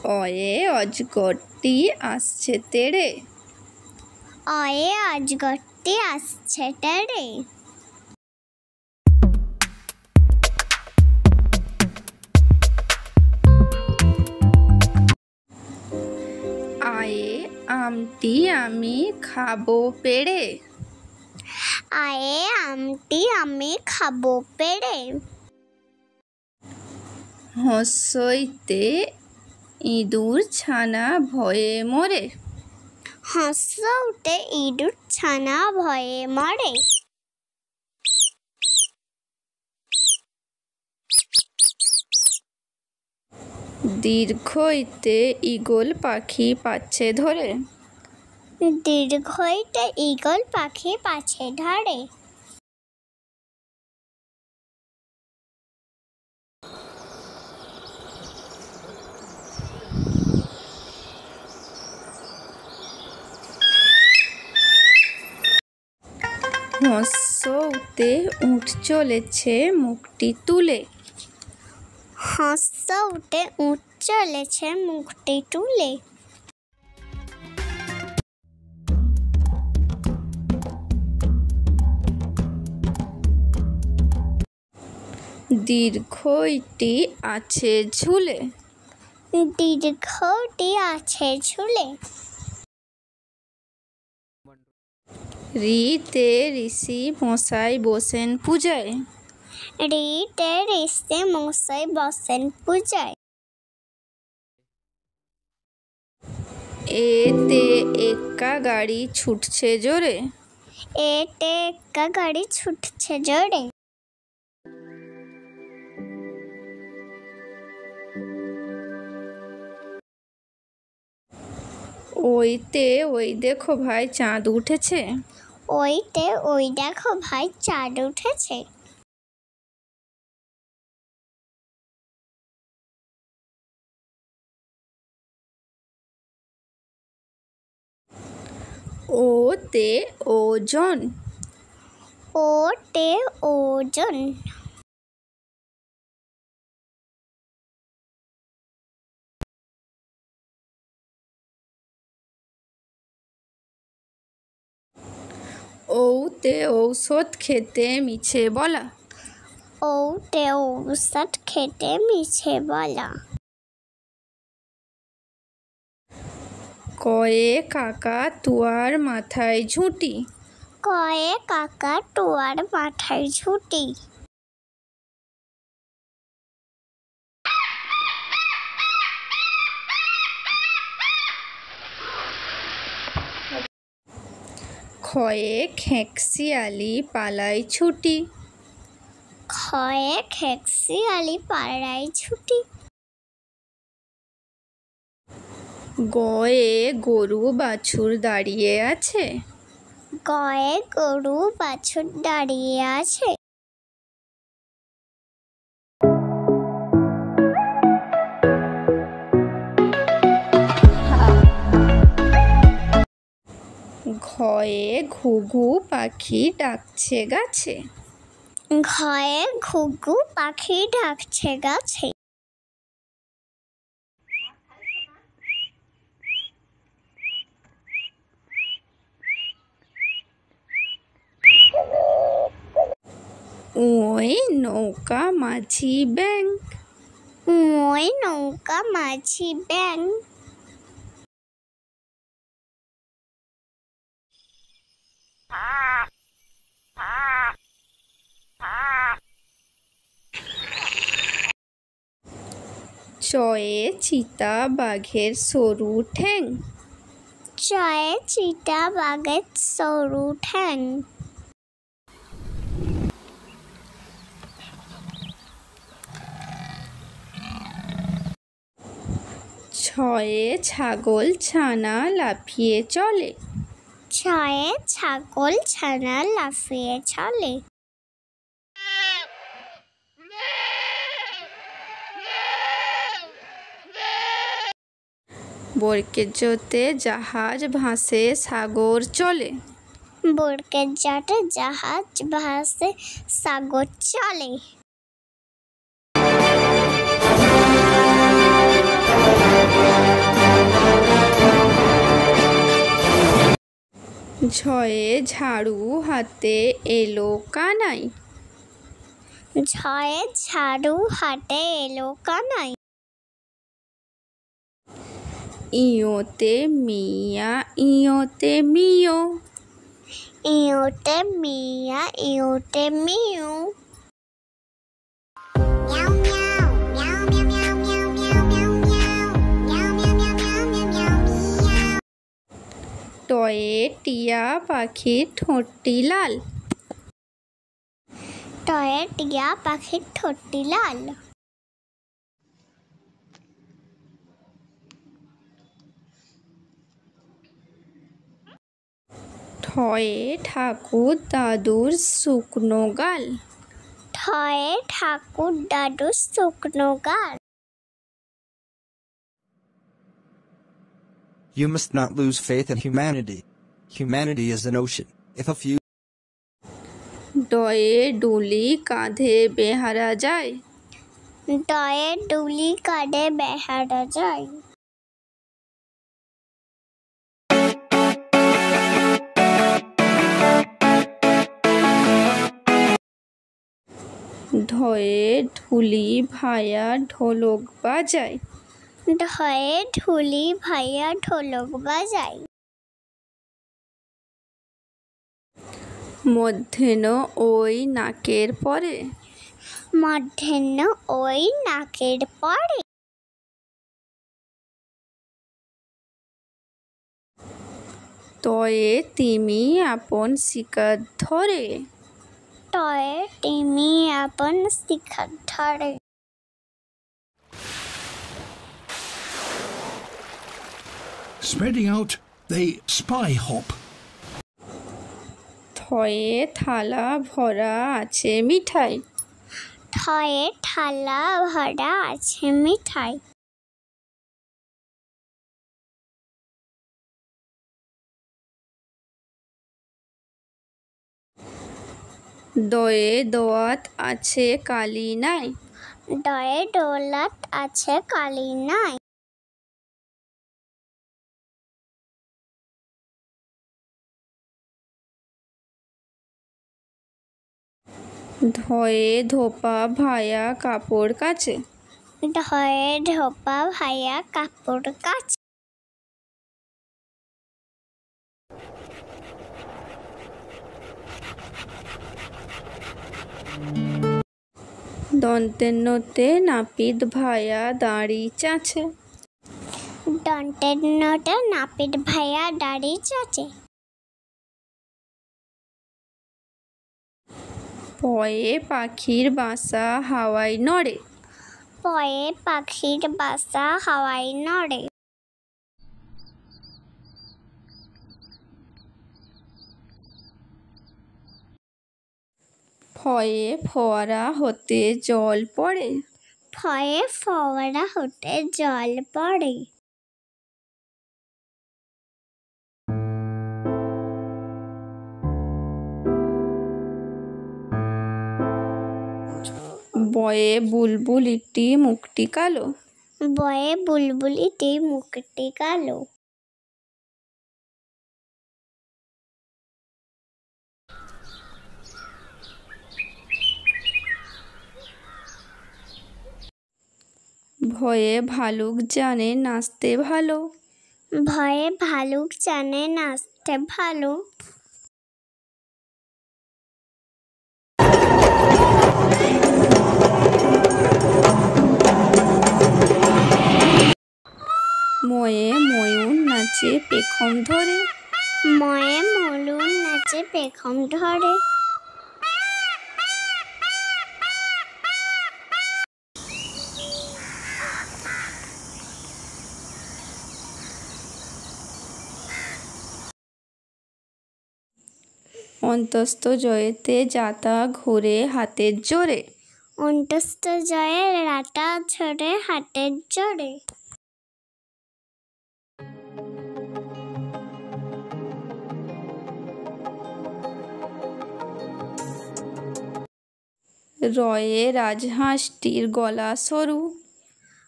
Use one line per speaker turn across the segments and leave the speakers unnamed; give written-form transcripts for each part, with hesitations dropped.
অয়ে অজগরটি আসছে তেড়ে।
অয়ে অজগরটি আসছে তেড়ে।
আয়ে আমটি আমি খাবো পেড়ে।
আয়ে আমটি আমি খাবো পেড়ে।
হর্ষইতে ইঁদুর ছানা ভয়ে মরে।
হর্ষইতে ইঁদুর ছানা ভয়ে মরে।
দীর্ঘইতে ঈগল পাখি পাছে ধরে।
দীর্ঘইতে ঈগল পাখি পাছে ধরে।
হর্ষউতে উট চলেছে মুখটি তুলে।
হর্ষউতে উট চলেছে মুখটি তুলে।
দীর্ঘইটি আছে ঝুলে।
দীর্ঘটি আছে ঝুলে।
রিতে ঋষি মশাই বসেন পূজায়।
রিতে ঋষি মশাই বসেন পূজায়।
এতে এক্কা গাড়ি ছুটছে জোরে।
এতে এক্কা গাড়ি ছুটছে জোরে।
ওইতে ওই দেখো ভাই চাঁদ উঠেছে।
ওইতে ওই দেখো ভাই চাঁদ উঠেছে।
ওতে ওজন।
ওতে ওজন।
ওতে ঔষধ খেতে মিছে বলা।
ওতে ঔষধ খেতে মিছে বলা।
কয়ে কাকা তুয়ার মাথায় ঝুঁটি।
কয়ে কাকা তুয়ার মাথায় ঝুঁটি।
ক্ষয়ে খেঁকশিয়ালি পালায় ছুটি।
ক্ষয়ে খেঁকশিয়ালি পালায় ছুটি।
গয়ে গরু বাছুর দাঁড়িয়ে আছে।
গয়ে গরু বাছুর দাঁড়িয়ে আছে।
ঘয়ে ঘুঘু পাখি ডাকছে গাছে।
ঘয়ে ঘুঘু পাখি ডাকছে গাছে।
ওই নৌকা মাঝি ব্যাঙ।
ওই নৌকা মাঝি ব্যাঙ।
চয়ে চিতা বাঘের সরু ঠ্যাং।
চয়ে চিতা বাঘের সরু ঠ্যাং।
ছয়ে ছাগল ছানা লাফিয়ে চলে।
ছয়ে ছাগল ছানা লাফিয়ে চলে।
বরকেজতে জাহাজ ভাসে সাগর চলে।
বরকেজতে জাহাজ ভাসে সাগর চলে।
ঝয়ে ঝাড়ু হাতে এলো কানাই।
ঝয়ে ঝাড়ু হাতে এলো কানাই।
ইয়োতে মিয়া ইয়োতে মিয়ো।
ইয়োতে মিয়া ইয়োতে মিউ।
টয়ে টিয়া পাখির ঠোঁটটি লাল।
টয়ে টিয়া পাখির ঠোঁটটি লাল।
ঠয়ে ঠাকুর দাদুর শুকনো গাল।
ঠয়ে ঠাকুর দাদুর শুকনো গাল।
You must not lose faith in humanity. Humanity is an ocean. If a few
ডয়ে ডুলি কাঁধে বেহারা যায়।
ডয়ে ডুলি কাঁধে বেহারা যায়।
ঢয়ে ঢুলি ভায়া ঢোলক বাজায়।
ঢয়ে ঢুলি ভাইয়া ঢোলক বাজায়।
মধ্যাহ্ন ওই নাকের পরে।
মধ্যাহ্ন ওই নাকের পরে।
তয়ে তিমি আপন শিকার ধরে।
টয়ে তিমি আপন শিকার ধরে।
Spreading out, they spy hop.
থয়ে থালা ভরা আছে মিঠাই।
থয়ে থালা ভরা আছে মিঠাই।
দয়ে দোয়াত আছে কালি নাই।
ডয়ে ডোলাত আছে কালি নাই।
ধয়ে ধোপা ভায়া কাপড় কাচে।
ধয়ে ধোপা ভাইয়া কাপড় কাচে।
দন্তেন্নতে নাপিত ভায়া দাড়ি চাছে।
দন্তের নটে নাপিত ভাইয়া দাড়ি চাচে।
পয়ে পাখির বাসা হাওয়ায় নড়ে।
পয়ে পাখির বাসা হাওয়ায় নড়ে।
ফয়ে ফোয়ারা হতে জল পড়ে।
ফয়ে ফোয়ারা হতে জল পড়ে।
বয়ে বুলবুলিটি মুখটি কালো।
বয়ে বুলবুলিটি মুখটি কালো।
ভয়ে ভালুক জানে নাচতে ভালো।
ভয়ে ভালুক জানে নাচতে ভালো।
ময়ে ময়ূর নাচে পেখম ধরে।
ময়ে ময়ূর নাচে পেখম ধরে।
অন্তস্থ জয়েতে যাতা ঘুরে হাতের জোরে।
অন্তস্থ জয়ে রাতা ঝরে হাতের জোরে।
রয়ে রাজহাঁসটির গলা সরু।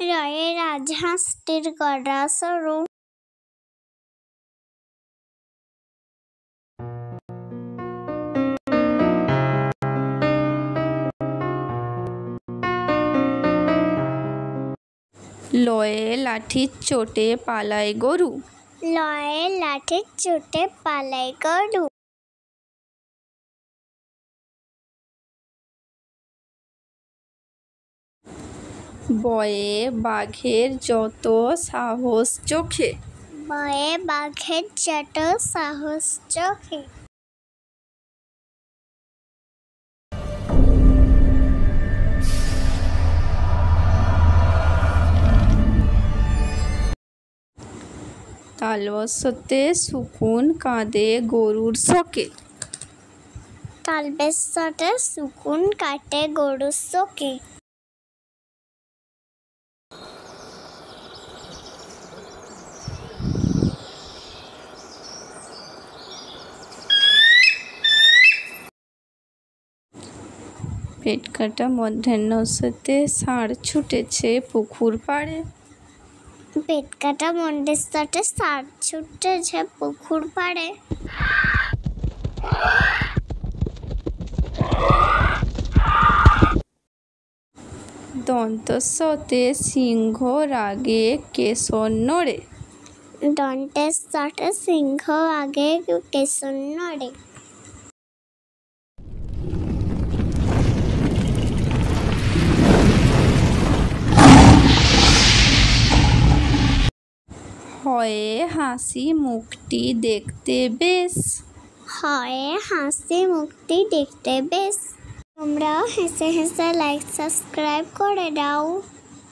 রয়ে রাজহাঁসটির গলা সরু।
লয়ে লাঠির চোটে পালায় গরু।
লয়ে লাঠির চোটে পালায় গরু।
বয়ে বাঘের যত সাহস চোখে।
বয়ে বাঘের যত সাহস চোখে।
তালবশতে শকুন কাঁদে গরুর শোকে।
তালবশতে শকুন কাটে গরুর শোকে।
পেটকাটা মধ্যাহ্নস্বতে ষাঁড় ছুটেছে পুকুর পাড়ে।
পেটকাটা মন্ডেশ্বরে ষাঁড় ছুটেছে পুকুর পাড়ে।
দন্তস্বতে সিংহ রাগে কেশর নড়ে।
দন্তেশ্বরে সিংহ আগে কেশর নড়ে।
হয়ে হাসি মুখটি দেখতে বেশ।
হয়ে হাসি মুখটি দেখতে বেশ। তোমরা হেসে হেসে লাইক সাবস্ক্রাইব করে দাও।